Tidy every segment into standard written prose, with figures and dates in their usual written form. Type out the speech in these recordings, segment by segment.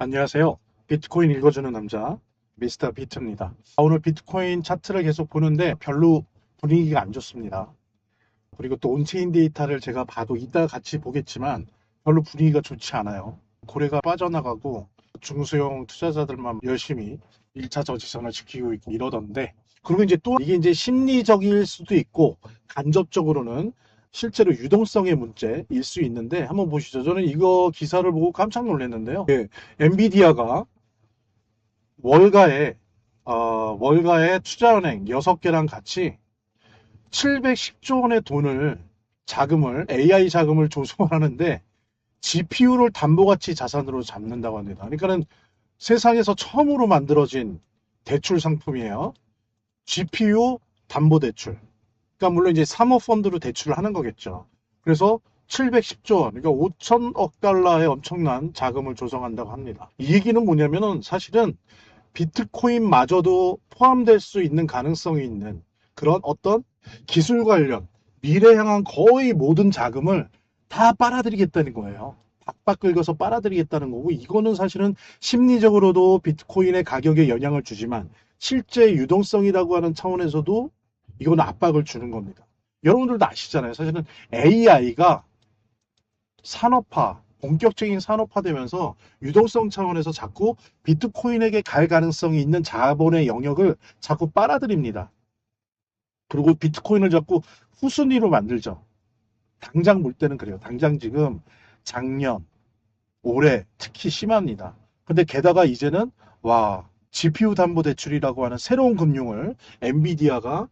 안녕하세요. 비트코인 읽어주는 남자 미스터 비트입니다. 오늘 비트코인 차트를 계속 보는데 별로 분위기가 안 좋습니다. 그리고 또 온체인 데이터를 제가 봐도 이따가 같이 보겠지만 별로 분위기가 좋지 않아요. 고래가 빠져나가고 중소형 투자자들만 열심히 1차 저지선을 지키고 있고 이러던데, 그리고 이제 또 이게 이제 심리적일 수도 있고 간접적으로는 실제로 유동성의 문제일 수 있는데, 한번 보시죠. 저는 이거 기사를 보고 깜짝 놀랐는데요. 엔비디아가 월가에 월가에 투자은행 6개랑 같이 710조 원의 돈을 자금을 AI 자금을 조성하는데 GPU를 담보가치 자산으로 잡는다고 합니다. 그러니까는 세상에서 처음으로 만들어진 대출 상품이에요. GPU 담보대출. 그러니까 물론 이제 사모펀드로 대출을 하는 거겠죠. 그래서 710조 원, 그러니까 5천억 달러의 엄청난 자금을 조성한다고 합니다. 이 얘기는 뭐냐면은 사실은 비트코인마저도 포함될 수 있는 가능성이 있는 그런 어떤 기술 관련 미래 향한 거의 모든 자금을 다 빨아들이겠다는 거예요. 박박 긁어서 빨아들이겠다는 거고, 이거는 사실은 심리적으로도 비트코인의 가격에 영향을 주지만 실제 유동성이라고 하는 차원에서도 이건 압박을 주는 겁니다. 여러분들도 아시잖아요. 사실은 AI가 산업화, 본격적인 산업화되면서 유동성 차원에서 자꾸 비트코인에게 갈 가능성이 있는 자본의 영역을 자꾸 빨아들입니다. 그리고 비트코인을 자꾸 후순위로 만들죠. 당장 볼 때는 그래요. 당장 지금 작년, 올해 특히 심합니다. 근데 게다가 이제는 GPU 담보 대출이라고 하는 새로운 금융을 엔비디아가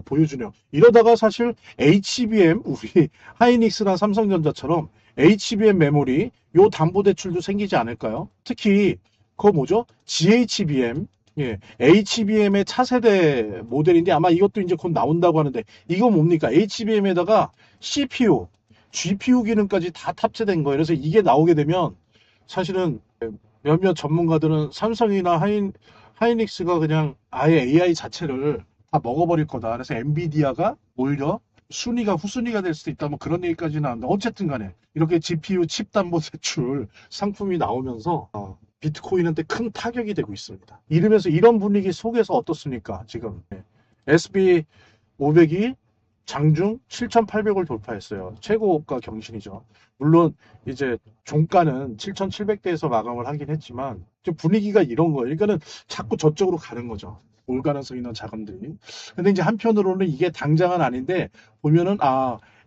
보여주네요. 이러다가 사실 HBM, 우리 하이닉스나 삼성전자처럼 HBM 메모리 요 담보 대출도 생기지 않을까요? 특히 그거 뭐죠? GHBM, HBM의 차세대 모델인데 아마 이것도 이제 곧 나온다고 하는데, 이거 뭡니까? HBM에다가 CPU, GPU 기능까지 다 탑재된 거예요. 그래서 이게 나오게 되면 사실은 몇몇 전문가들은 삼성이나 하이닉스가 그냥 아예 AI 자체를 다 먹어버릴 거다. 그래서 엔비디아가 오히려 순위가 후순위가 될 수도 있다. 뭐 그런 얘기까지 나왔는데, 어쨌든 간에 이렇게 GPU 칩 담보 대출 상품이 나오면서 비트코인한테 큰 타격이 되고 있습니다. 이러면서 이런 분위기 속에서 어떻습니까? 지금 SB 500이 장중 7,800을 돌파했어요. 최고가 경신이죠. 물론 이제 종가는 7,700대에서 마감을 하긴 했지만 좀 분위기가 이런 거예요. 그러니까는 자꾸 저쪽으로 가는 거죠. 올 가능성 있는 자금들이. 근데 이제 한편으로는 이게 당장은 아닌데 보면은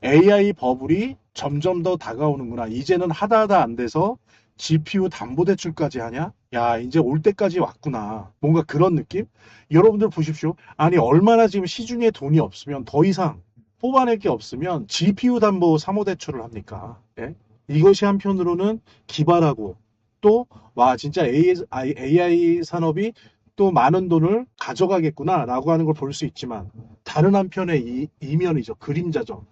AI 버블이 점점 더 다가오는구나. 이제는 하다 안 돼서 GPU 담보대출까지 하냐? 야, 이제 올 때까지 왔구나. 뭔가 그런 느낌? 여러분들 보십시오. 아니, 얼마나 지금 시중에 돈이 없으면 더 이상 뽑아낼 게 없으면 GPU 담보 사모대출을 합니까? 예? 이것이 한편으로는 기발하고 또, 진짜 AI 산업이 또 많은 돈을 가져가겠구나라고 하는 걸 볼 수 있지만, 다른 한편의 이면이죠. 그림자죠.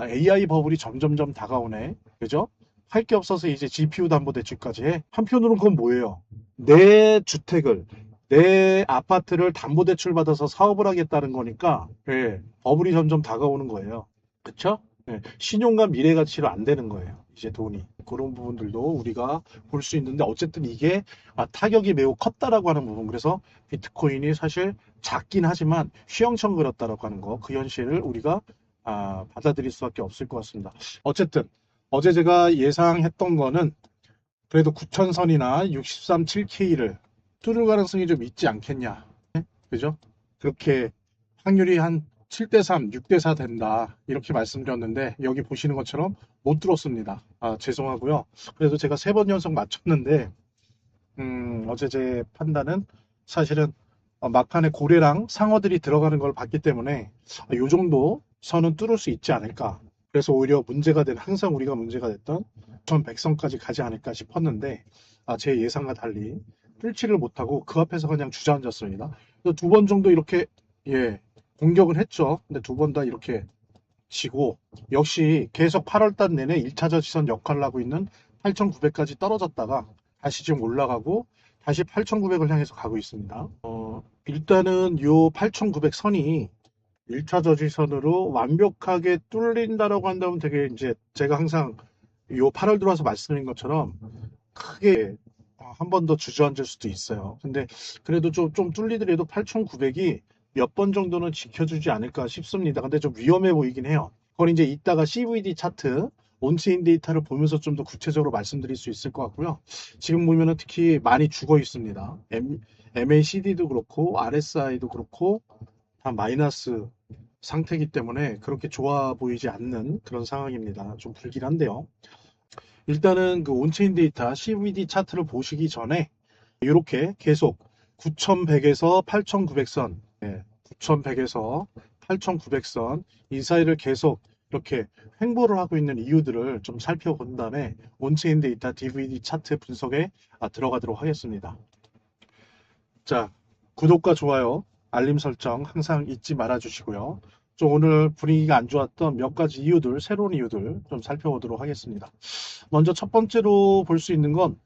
AI 버블이 점점점 다가오네. 그죠? 할 게 없어서 이제 GPU 담보대출까지 해. 한편으로는 그건 뭐예요? 내 주택을, 내 아파트를 담보대출 받아서 사업을 하겠다는 거니까, 버블이 점점 다가오는 거예요. 그쵸? 신용과 미래 가치로 안 되는 거예요. 이제 돈이. 그런 부분들도 우리가 볼 수 있는데, 어쨌든 이게 타격이 매우 컸다라고 하는 부분. 그래서 비트코인이 사실 작긴 하지만 휘영청거렸다라고 하는 거, 그 현실을 우리가 받아들일 수밖에 없을 것 같습니다. 어쨌든 어제 제가 예상했던 거는 그래도 9천선이나 63.7K를 뚫을 가능성이 좀 있지 않겠냐. 그죠? 그렇게 확률이 한 7대3, 6대4 된다. 이렇게 말씀드렸는데 여기 보시는 것처럼 못 들었습니다. 죄송하고요. 그래도 제가 3번 연속 맞췄는데 어제 제 판단은 사실은 막판에 고래랑 상어들이 들어가는 걸 봤기 때문에 이 정도 선은 뚫을 수 있지 않을까. 그래서 오히려 항상 우리가 문제가 됐던 2100선까지 가지 않을까 싶었는데, 제 예상과 달리 뚫지를 못하고 그 앞에서 그냥 주저앉았습니다. 두 번 정도 이렇게 공격을 했죠. 근데 두 번 다 이렇게 지고, 역시 계속 8월달 내내 1차 저지선 역할을 하고 있는 8,900까지 떨어졌다가 다시 지금 올라가고 다시 8,900을 향해서 가고 있습니다. 일단은 요 8,900선이 1차 저지선으로 완벽하게 뚫린다라고 한다면 되게, 이제 제가 항상 요 8월 들어와서 말씀드린 것처럼 크게 한 번 더 주저앉을 수도 있어요. 근데 그래도 좀 뚫리더라도 8,900이 몇 번 정도는 지켜주지 않을까 싶습니다. 근데 좀 위험해 보이긴 해요. 그건 이제 이따가 CVD 차트, 온체인 데이터를 보면서 좀 더 구체적으로 말씀드릴 수 있을 것 같고요. 지금 보면은 특히 많이 죽어 있습니다. MACD도 그렇고, RSI도 그렇고, 다 마이너스 상태이기 때문에 그렇게 좋아 보이지 않는 그런 상황입니다. 좀 불길한데요. 일단은 그 온체인 데이터 CVD 차트를 보시기 전에 이렇게 계속 9100에서 8900선, 9100에서 8900선 이 사이를 계속 이렇게 횡보를 하고 있는 이유들을 좀 살펴본 다음에 온체인 데이터 DVD 차트 분석에 들어가도록 하겠습니다. 자, 구독과 좋아요, 알림 설정 항상 잊지 말아 주시고요. 좀 오늘 분위기가 안 좋았던 몇 가지 이유들, 새로운 이유들 좀 살펴보도록 하겠습니다. 먼저 첫 번째로 볼 수 있는 건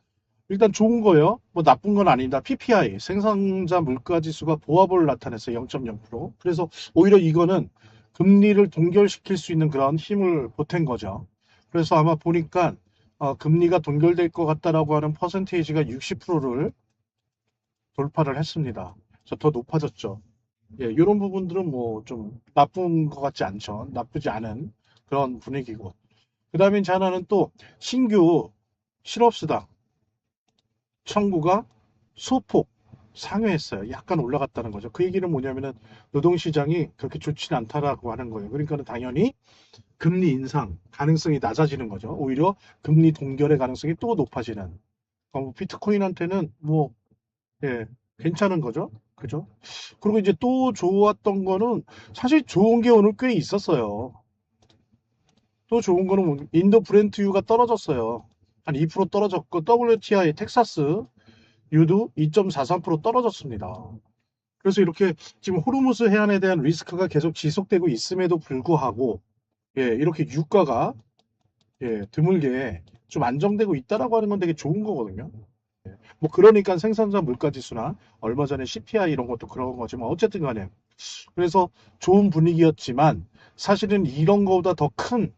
일단 좋은 거예요. 뭐 나쁜 건 아니다. PPI, 생산자 물가 지수가 보합을 나타냈어요. 0.0%. 그래서 오히려 이거는 금리를 동결시킬 수 있는 그런 힘을 보탠 거죠. 그래서 아마 보니까 금리가 동결될 것 같다라고 하는 퍼센테이지가 60%를 돌파를 했습니다. 그래서 더 높아졌죠. 예, 이런 부분들은 뭐 좀 나쁜 것 같지 않죠. 나쁘지 않은 그런 분위기고. 그 다음에 이제 하나는 또 신규 실업수당 청구가 소폭 상회했어요. 약간 올라갔다는 거죠. 그 얘기는 뭐냐면은 노동시장이 그렇게 좋지는 않다라고 하는 거예요. 그러니까는 당연히 금리 인상 가능성이 낮아지는 거죠. 오히려 금리 동결의 가능성이 또 높아지는. 뭐 비트코인한테는 뭐, 예, 괜찮은 거죠. 그죠? 그리고 이제 또 좋았던 거는 사실 좋은 게 오늘 꽤 있었어요. 또 좋은 거는 인도 브렌트유가 떨어졌어요. 한 2% 떨어졌고 WTI 텍사스 유도 2.43% 떨어졌습니다. 그래서 이렇게 지금 호르무즈 해안에 대한 리스크가 계속 지속되고 있음에도 불구하고 이렇게 유가가 드물게 좀 안정되고 있다라고 하는 건 되게 좋은 거거든요. 뭐 그러니까 생산자 물가 지수나 얼마 전에 CPI 이런 것도 그런 거지만 어쨌든 간에 그래서 좋은 분위기였지만 사실은 이런 거보다 더 큰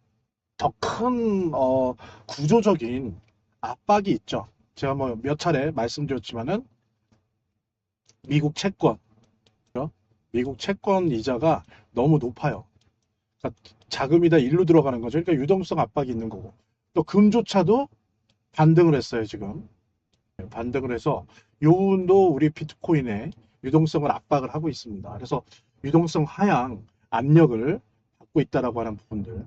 구조적인 압박이 있죠. 제가 뭐 몇 차례 말씀드렸지만은 미국 채권, 미국 채권 이자가 너무 높아요. 그러니까 자금이 다 일로 들어가는 거죠. 그러니까 유동성 압박이 있는 거고. 또 금조차도 반등을 했어요, 지금. 반등을 해서 요 부분도 우리 비트코인의 유동성을 압박을 하고 있습니다. 그래서 유동성 하향 압력을 받고 있다라고 하는 부분들.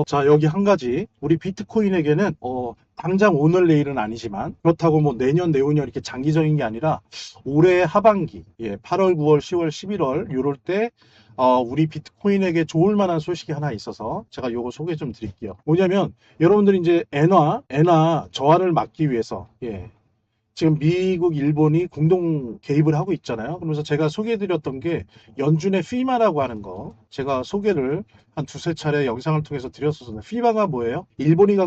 자, 여기 한 가지. 우리 비트코인에게는, 당장 오늘 내일은 아니지만, 그렇다고 뭐 내년, 내후년 이렇게 장기적인 게 아니라, 올해 하반기, 8월, 9월, 10월, 11월, 요럴 때, 우리 비트코인에게 좋을 만한 소식이 하나 있어서, 제가 요거 소개 좀 드릴게요. 뭐냐면, 여러분들이 이제 엔화 저하를 막기 위해서, 지금 미국, 일본이 공동 개입을 하고 있잖아요. 그러면서 제가 소개해드렸던 게 연준의 피마라고 하는 거 제가 소개를 한 두세 차례 영상을 통해서 드렸었는데 피마가 뭐예요? 일본이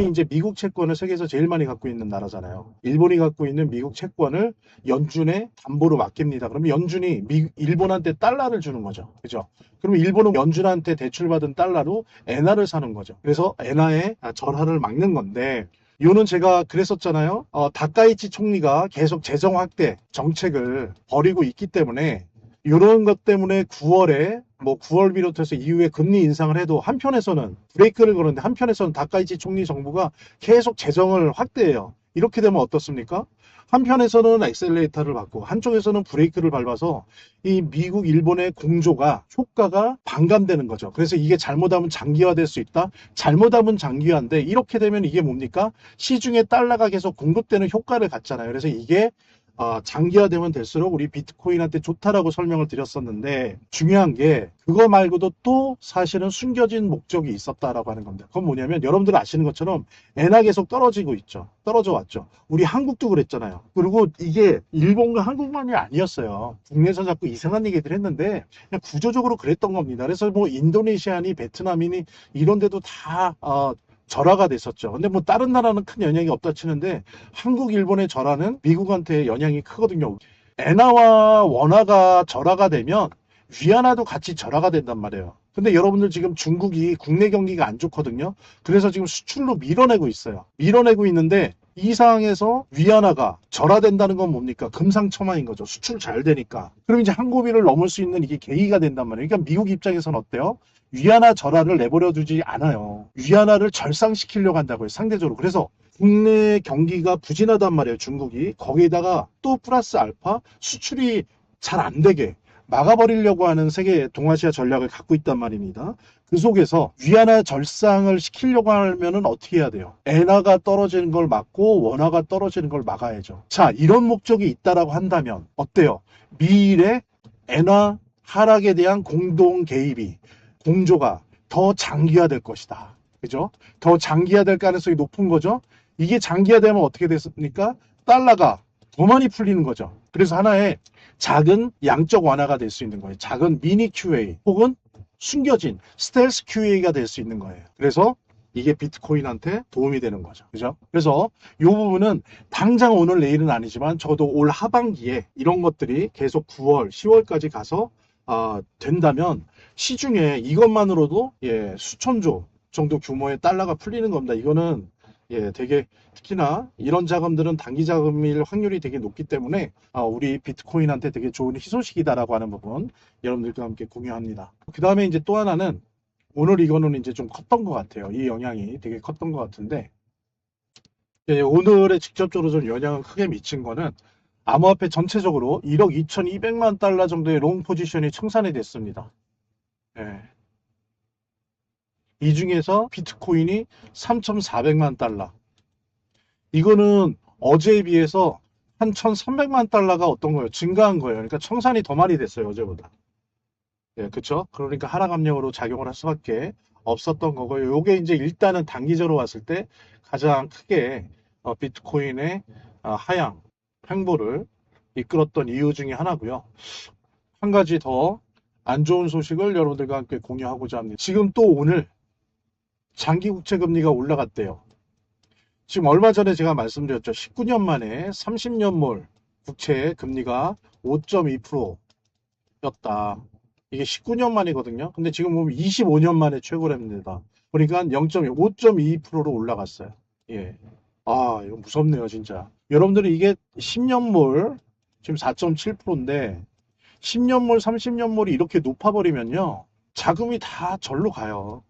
이제 미국 채권을 세계에서 제일 많이 갖고 있는 나라잖아요. 일본이 갖고 있는 미국 채권을 연준에 담보로 맡깁니다. 그러면 연준이 일본한테 달러를 주는 거죠. 그죠? 그러면 일본은 연준한테 대출받은 달러로 엔화를 사는 거죠. 그래서 엔화의 절하를 막는 건데 요는 제가 그랬었잖아요. 다카이치 총리가 계속 재정 확대 정책을 벌이고 있기 때문에 이런 것 때문에 9월에 뭐 9월 비롯해서 이후에 금리 인상을 해도 한편에서는 브레이크를 거는데 한편에서는 다카이치 총리 정부가 계속 재정을 확대해요. 이렇게 되면 어떻습니까? 한편에서는 엑셀레이터를 받고 한쪽에서는 브레이크를 밟아서 이 미국, 일본의 공조가 효과가 반감되는 거죠. 그래서 이게 잘못하면 장기화될 수 있다. 잘못하면 장기화인데 이렇게 되면 이게 뭡니까? 시중에 달러가 계속 공급되는 효과를 갖잖아요. 그래서 이게 장기화되면 될수록 우리 비트코인한테 좋다라고 설명을 드렸었는데 중요한 게 그거 말고도 또 사실은 숨겨진 목적이 있었다라고 하는 겁니다. 그건 뭐냐면 여러분들 아시는 것처럼 엔화 계속 떨어지고 있죠. 떨어져 왔죠. 우리 한국도 그랬잖아요. 그리고 이게 일본과 한국만이 아니었어요. 국내에서 자꾸 이상한 얘기들 했는데 그냥 구조적으로 그랬던 겁니다. 그래서 뭐 인도네시아니 베트남이니 이런 데도 다 절하가 됐었죠. 근데 뭐 다른 나라는 큰 영향이 없다 치는데 한국, 일본의 절하는 미국한테 영향이 크거든요. 엔화와 원화가 절하가 되면 위안화도 같이 절하가 된단 말이에요. 근데 여러분들 지금 중국이 국내 경기가 안 좋거든요. 그래서 지금 수출로 밀어내고 있어요. 밀어내고 있는데 이 상황에서 위안화가 절하된다는 건 뭡니까? 금상첨화인 거죠. 수출 잘 되니까. 그럼 이제 항고비를 넘을 수 있는 이게 계기가 된단 말이에요. 그러니까 미국 입장에서는 어때요? 위안화 절하를 내버려 두지 않아요. 위안화를 절상시키려고 한다고요. 상대적으로. 그래서 국내 경기가 부진하단 말이에요. 중국이. 거기에다가 또 플러스 알파 수출이 잘 안 되게 막아버리려고 하는 세계 동아시아 전략을 갖고 있단 말입니다. 그 속에서 위안화 절상을 시키려고 하면은 어떻게 해야 돼요? 엔화가 떨어지는 걸 막고 원화가 떨어지는 걸 막아야죠. 자, 이런 목적이 있다라고 한다면 어때요? 미일의 엔화 하락에 대한 공동 개입이 공조가 더 장기화될 것이다. 그죠? 더 장기화될 가능성이 높은 거죠. 이게 장기화되면 어떻게 됐습니까? 달러가 더 많이 풀리는 거죠. 그래서 하나의 작은 양적 완화가 될 수 있는 거예요. 작은 미니 QA 혹은 숨겨진 스텔스 QA가 될 수 있는 거예요. 그래서 이게 비트코인한테 도움이 되는 거죠. 그죠? 그래서 이 부분은 당장 오늘 내일은 아니지만 저도 올 하반기에 이런 것들이 계속 9월, 10월까지 가서 된다면 시중에 이것만으로도 수천조 정도 규모의 달러가 풀리는 겁니다. 이거는 되게 특히나 이런 자금들은 단기 자금일 확률이 되게 높기 때문에 우리 비트코인한테 되게 좋은 희소식이다라고 하는 부분 여러분들과 함께 공유합니다. 그 다음에 이제 또 하나는 오늘 이거는 이제 좀 컸던 것 같아요. 이 영향이 되게 컸던 것 같은데 오늘에 직접적으로 좀 영향을 크게 미친 거는 암호화폐 전체적으로 1억 2,200만 달러 정도의 롱 포지션이 청산이 됐습니다. 이 중에서 비트코인이 3,400만 달러. 이거는 어제에 비해서 한 1,300만 달러가 어떤 거예요? 증가한 거예요. 그러니까 청산이 더 많이 됐어요, 어제보다. 그쵸? 그러니까 하락 압력으로 작용을 할 수밖에 없었던 거고요. 요게 이제 일단은 단기적으로 왔을 때 가장 크게 비트코인의 하향, 횡보를 이끌었던 이유 중에 하나고요. 한 가지 더 안 좋은 소식을 여러분들과 함께 공유하고자 합니다. 지금 또 오늘 장기 국채 금리가 올라갔대요. 지금 얼마 전에 제가 말씀드렸죠. 19년 만에 30년물 국채 금리가 5.2%였다. 이게 19년 만이거든요. 근데 지금 보면 25년 만에 최고랍니다. 그러니까 5.2%로 올라갔어요. 이거 무섭네요, 진짜. 여러분들이 이게 10년물 지금 4.7%인데 10년물, 30년물이 이렇게 높아버리면요. 자금이 다 절로 가요.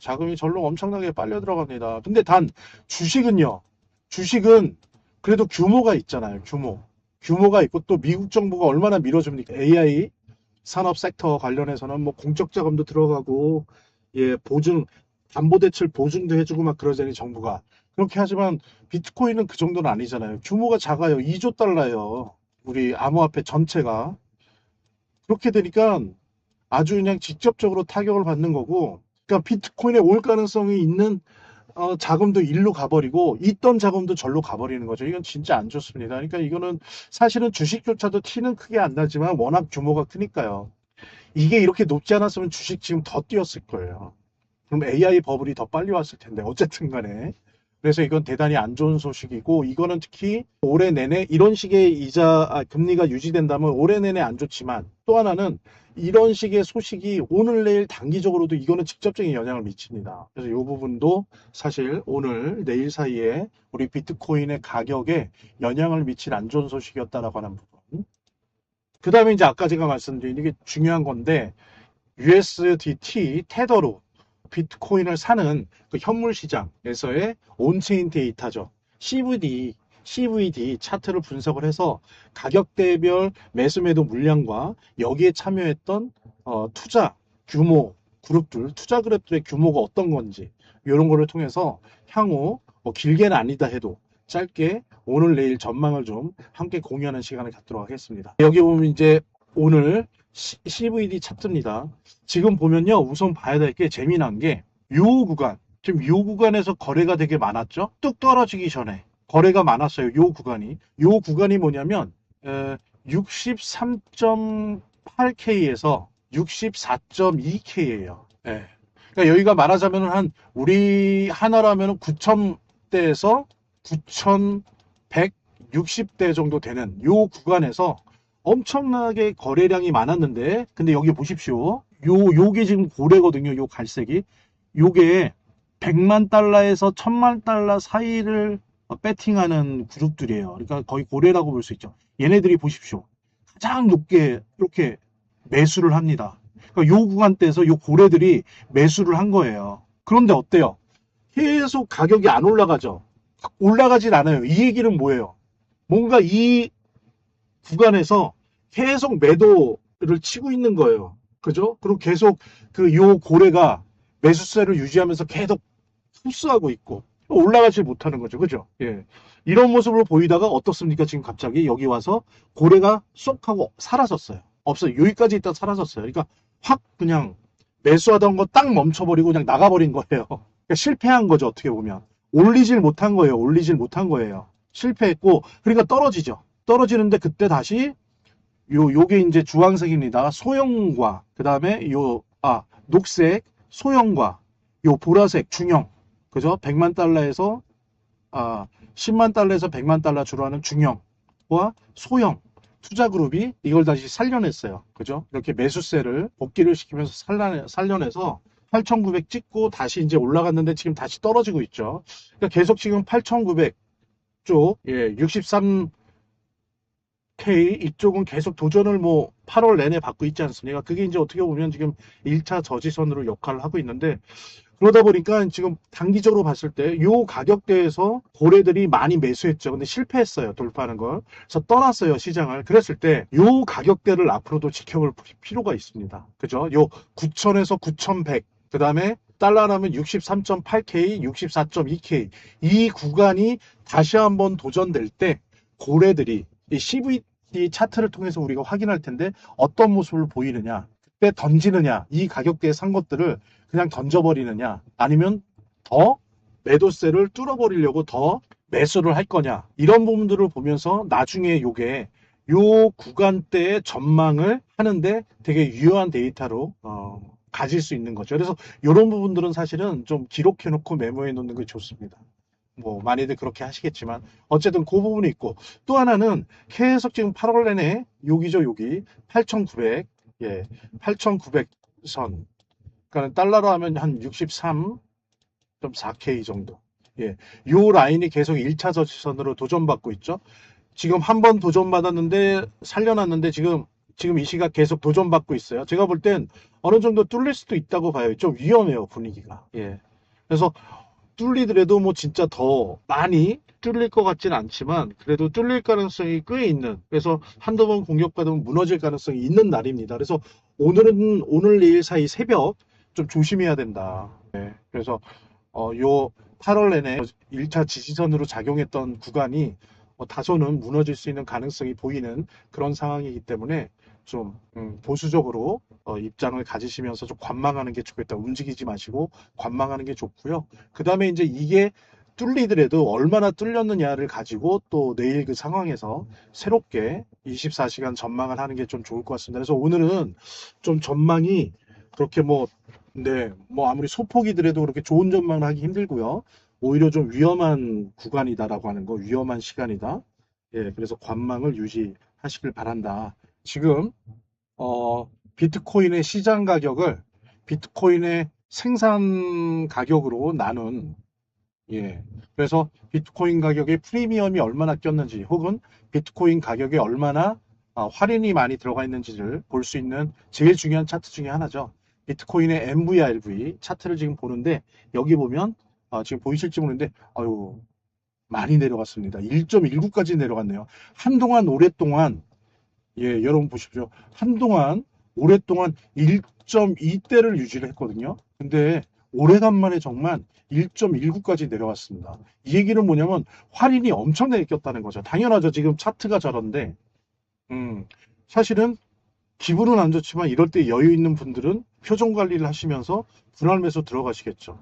자금이 절로 엄청나게 빨려 들어갑니다. 근데 단 주식은요. 주식은 그래도 규모가 있잖아요. 규모가 있고 또 미국 정부가 얼마나 밀어줍니까? AI 산업 섹터 관련해서는 뭐 공적 자금도 들어가고 담보대출 보증도 해주고 막 그러자니 정부가. 그렇게 하지만 비트코인은 그 정도는 아니잖아요. 규모가 작아요. 2조 달러예요. 우리 암호화폐 전체가. 그렇게 되니까 아주 그냥 직접적으로 타격을 받는 거고, 그러니까 비트코인에 올 가능성이 있는 자금도 일로 가버리고 있던 자금도 절로 가버리는 거죠. 이건 진짜 안 좋습니다. 그러니까 이거는 사실은 주식조차도 티는 크게 안 나지만 워낙 규모가 크니까요. 이게 이렇게 높지 않았으면 주식 지금 더 뛰었을 거예요. 그럼 AI 버블이 더 빨리 왔을 텐데 어쨌든 간에. 그래서 이건 대단히 안 좋은 소식이고 이거는 특히 올해 내내 이런 식의 금리가 유지된다면 올해 내내 안 좋지만 또 하나는 이런 식의 소식이 오늘 내일 단기적으로도 이거는 직접적인 영향을 미칩니다. 그래서 이 부분도 사실 오늘 내일 사이에 우리 비트코인의 가격에 영향을 미칠 안 좋은 소식이었다라고 하는 부분. 그 다음에 이제 아까 제가 말씀드린 이게 중요한 건데 USDT 테더로 비트코인을 사는 그 현물 시장에서의 온체인 데이터죠. CVD 차트를 분석을 해서 가격대별 매수매도 물량과 여기에 참여했던 투자 규모 그룹들, 투자 그룹들의 규모가 어떤 건지 이런 거를 통해서 향후 뭐 길게는 아니다 해도 짧게 오늘 내일 전망을 좀 함께 공유하는 시간을 갖도록 하겠습니다. 여기 보면 이제 오늘 CVD 차트입니다. 지금 보면요, 우선 봐야 될 게 재미난 게 요 구간, 지금 요 구간에서 거래가 되게 많았죠. 뚝 떨어지기 전에 거래가 많았어요. 요 구간이 뭐냐면 63.8K에서 64.2K예요. 그러니까 여기가 말하자면 한 우리 하나라면 9,000대에서 9,160대 정도 되는 요 구간에서 엄청나게 거래량이 많았는데, 근데 여기 보십시오. 요게 지금 고래거든요. 요 갈색이. 요게 100만 달러에서 1000만 달러 사이를 배팅하는 그룹들이에요. 그러니까 거의 고래라고 볼 수 있죠. 얘네들이 보십시오. 가장 높게 이렇게 매수를 합니다. 그러니까 요 구간대에서 요 고래들이 매수를 한 거예요. 그런데 어때요? 계속 가격이 안 올라가죠. 올라가질 않아요. 이 얘기는 뭐예요? 뭔가 이 구간에서 계속 매도를 치고 있는 거예요. 그죠? 그리고 계속 그 요 고래가 매수세를 유지하면서 계속 흡수하고 있고 올라가지 못하는 거죠. 그죠? 예. 이런 모습을 보이다가 어떻습니까? 지금 갑자기 여기 와서 고래가 쏙 하고 사라졌어요. 없어요. 여기까지 있다 사라졌어요. 그러니까 확 그냥 매수하던 거 딱 멈춰버리고 그냥 나가버린 거예요. 그러니까 실패한 거죠. 어떻게 보면. 올리질 못한 거예요. 올리질 못한 거예요. 실패했고 그러니까 떨어지죠. 떨어지는데 그때 다시 요게 이제 주황색입니다. 소형과 그다음에 녹색 소형과 요 보라색 중형. 그죠? 100만 달러에서 10만 달러에서 100만 달러 주로 하는 중형과 소형 투자 그룹이 이걸 다시 살려냈어요. 그죠? 이렇게 매수세를 복귀를 시키면서 살려내서 8,900 찍고 다시 이제 올라갔는데 지금 다시 떨어지고 있죠. 그러니까 계속 지금 8,900 쪽, 63K 이쪽은 계속 도전을 뭐 8월 내내 받고 있지 않습니까? 그게 이제 어떻게 보면 지금 1차 저지선으로 역할을 하고 있는데 그러다 보니까 지금 단기적으로 봤을 때 요 가격대에서 고래들이 많이 매수했죠. 근데 실패했어요. 돌파하는 걸. 그래서 떠났어요. 시장을. 그랬을 때 요 가격대를 앞으로도 지켜볼 필요가 있습니다. 그죠? 요 9,000에서 9,100. 그다음에 달러라면 63.8K, 64.2K. 이 구간이 다시 한번 도전될 때 고래들이 이 CVT 차트를 통해서 우리가 확인할 텐데 어떤 모습을 보이느냐. 그때 던지느냐. 이 가격대에 산 것들을 그냥 던져버리느냐 아니면 더 매도세를 뚫어버리려고 더 매수를 할 거냐 이런 부분들을 보면서 나중에 요게 요 구간대의 전망을 하는데 되게 유효한 데이터로 가질 수 있는 거죠. 그래서 이런 부분들은 사실은 좀 기록해 놓고 메모해 놓는 게 좋습니다. 뭐 많이들 그렇게 하시겠지만 어쨌든 그 부분이 있고 또 하나는 계속 지금 8월 내내 여기죠 여기 8,900 8,900선 그러니까 달러로 하면 한 63.4K 정도. 예. 요 라인이 계속 1차 저지선으로 도전받고 있죠. 지금 한 번 도전받았는데 살려놨는데 지금 이 시각 계속 도전받고 있어요. 제가 볼 땐 어느 정도 뚫릴 수도 있다고 봐요. 좀 위험해요, 분위기가. 예. 그래서 뚫리더라도 뭐 진짜 더 많이 뚫릴 것 같지는 않지만 그래도 뚫릴 가능성이 꽤 있는 그래서 한두 번 공격받으면 무너질 가능성이 있는 날입니다. 그래서 오늘 내일 사이 새벽 좀 조심해야 된다. 네, 그래서 요 8월 내내 1차 지지선으로 작용했던 구간이 다소는 무너질 수 있는 가능성이 보이는 그런 상황이기 때문에 좀 보수적으로 입장을 가지시면서 좀 관망하는 게 좋겠다. 움직이지 마시고 관망하는 게 좋고요. 그 다음에 이제 이게 뚫리더라도 얼마나 뚫렸느냐를 가지고 또 내일 그 상황에서 새롭게 24시간 전망을 하는 게 좀 좋을 것 같습니다. 그래서 오늘은 좀 전망이 그렇게 뭐 아무리 소폭이더라도 그렇게 좋은 전망을 하기 힘들고요. 오히려 좀 위험한 구간이다라고 하는 거, 위험한 시간이다. 예, 그래서 관망을 유지하시길 바란다. 지금 비트코인의 시장 가격을 비트코인의 생산 가격으로 나눈 예. 그래서 비트코인 가격에 프리미엄이 얼마나 꼈는지 혹은 비트코인 가격에 얼마나 할인이 많이 들어가 있는지를 볼 수 있는 제일 중요한 차트 중에 하나죠. 비트코인의 MVRV 차트를 지금 보는데 여기 보면 지금 보이실지 모르는데 아유 많이 내려갔습니다. 1.19까지 내려갔네요. 한동안 오랫동안 여러분 보십시오. 한동안 오랫동안 1.2대를 유지를 했거든요. 근데 오래간만에 정말 1.19까지 내려왔습니다. 이 얘기는 뭐냐면 할인이 엄청나게 꼈다는 거죠. 당연하죠. 지금 차트가 저런데 사실은 기분은 안 좋지만 이럴 때 여유 있는 분들은 표정 관리를 하시면서 분할 매수 들어가시겠죠.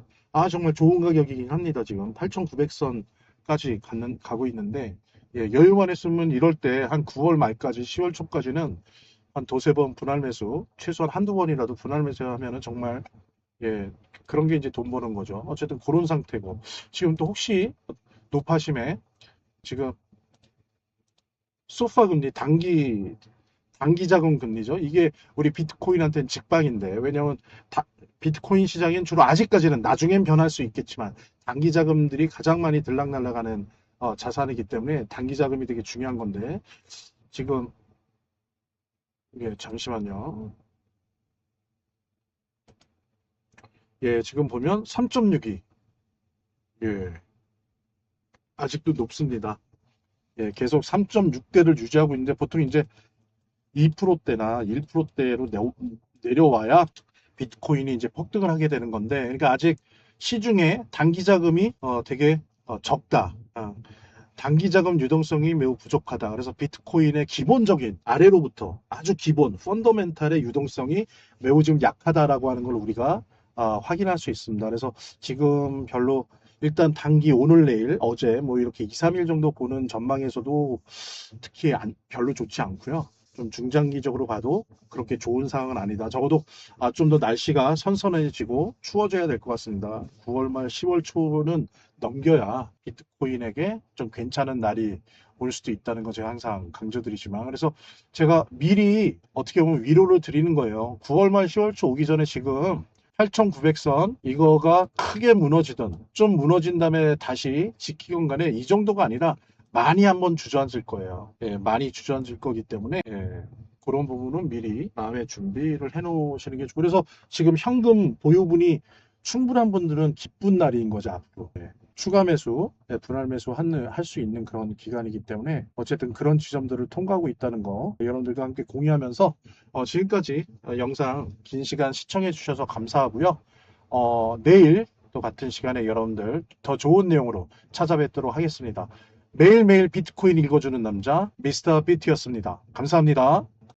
정말 좋은 가격이긴 합니다. 지금 8,900선까지 가고 있는데 여유만 했으면 이럴 때 한 9월 말까지 10월 초까지는 한 두세 번 분할 매수 최소한 한두 번이라도 분할 매수 하면은 정말 그런 게 이제 돈 버는 거죠. 어쨌든 그런 상태고 지금 또 혹시 노파심에 지금 소파 금리 단기 자금 금리죠. 이게 우리 비트코인한테는 직방인데 왜냐하면 비트코인 시장은 주로 아직까지는 나중엔 변할 수 있겠지만 단기 자금들이 가장 많이 들락날락하는 자산이기 때문에 단기 자금이 되게 중요한 건데 지금 예, 잠시만요. 예, 지금 보면 3.62. 예, 아직도 높습니다. 예, 계속 3.6대를 유지하고 있는데 보통 이제 2%대나 1%대로 내려와야 비트코인이 이제 폭등을 하게 되는 건데, 그러니까 아직 시중에 단기 자금이 되게 적다. 단기 자금 유동성이 매우 부족하다. 그래서 비트코인의 기본적인 아래로부터 아주 기본 펀더멘탈의 유동성이 매우 지금 약하다라고 하는 걸 우리가 확인할 수 있습니다. 그래서 지금 별로 일단 단기 오늘 내일 어제 뭐 이렇게 2, 3일 정도 보는 전망에서도 특히 별로 좋지 않고요. 좀 중장기적으로 봐도 그렇게 좋은 상황은 아니다. 적어도 좀 더 날씨가 선선해지고 추워져야 될 것 같습니다. 9월 말 10월 초는 넘겨야 비트코인에게 좀 괜찮은 날이 올 수도 있다는 거 제가 항상 강조드리지만 그래서 제가 미리 어떻게 보면 위로를 드리는 거예요. 9월 말 10월 초 오기 전에 지금 8,900선 이거가 크게 무너지던 좀 무너진 다음에 다시 지키건 간에 이 정도가 아니라 많이 한번 주저앉을 거예요. 예, 많이 주저앉을 거기 때문에 예, 그런 부분은 미리 마음의 준비를 해 놓으시는 게 좋고 그래서 지금 현금 보유분이 충분한 분들은 기쁜 날인 거죠 앞으로. 예. 추가 매수, 예, 분할 매수 할 수 있는 그런 기간이기 때문에 어쨌든 그런 지점들을 통과하고 있다는 거 여러분들과 함께 공유하면서 지금까지 영상 긴 시간 시청해 주셔서 감사하고요. 내일 또 같은 시간에 여러분들 더 좋은 내용으로 찾아뵙도록 하겠습니다. 매일매일 비트코인 읽어주는 남자 미스터 비트였습니다. 감사합니다.